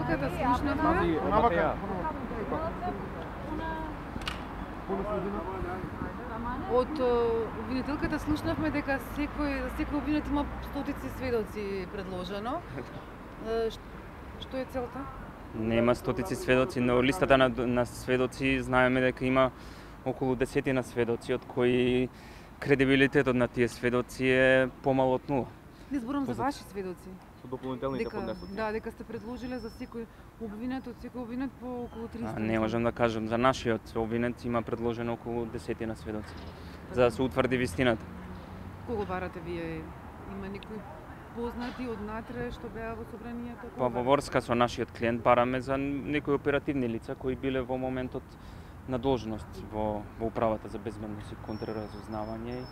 обвинителката слушнавме. Од обвинителката слушнавме дека секој обвинет има стотици сведоци предложено. Што е целта? Нема стотици сведоци, но листата на сведоци знаеме дека има околу 10 сведоци, од кои кредибилитетот на тие сведоци е помало од нула. Не зборам за ваши сведоци. Со дополнителните поднесоци. Да, дека сте предложиле за секој обвинет, од секој обвинет по околу 300. Не можам да кажам, за нашиот обвинет има предложено околу 10 сведоци, за да се утврди вистината. Кого барате вие? Има некои познати однатре што беа во собранието? Па во врска со нашиот клиент бараме за некои оперативни лица кои биле во моментот на должност во управата за безбедност и контраразузнавање.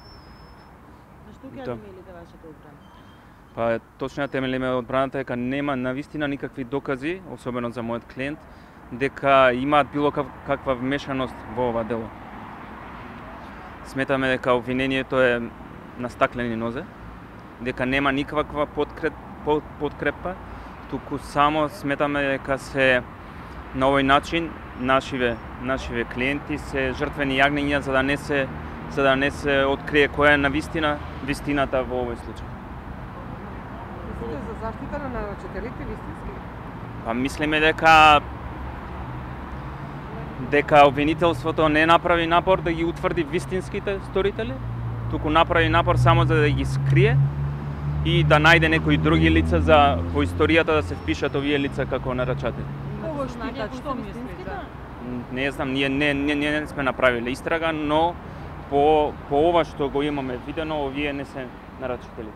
На што ќе темелите вашата одбрана? Па точно темелиме одбраната дека нема навистина никакви докази, особено за мојот клиент, дека имаат било каква вмешаност во ова дело. Сметаме дека обвинението е на стаклени нозе, дека нема никаква подкрепа, туку само сметаме дека се на овој начин нашиве клиенти се жртвени јагниња за да не се открие која е на вистината во овој случај. Мислите за заштита на нарочителите вистински? Па мислиме дека обвинителството не направи напор да ги утврди вистинските сторители, туку направи напор само за да ги скрие и да најде некои други лица за по историјата да се впишат овие лица како нарачатели. Кого штита, што мислите? Не знам, ние не сме направиле истрага, но по ова што го имаме видено, овие не се нарачатели.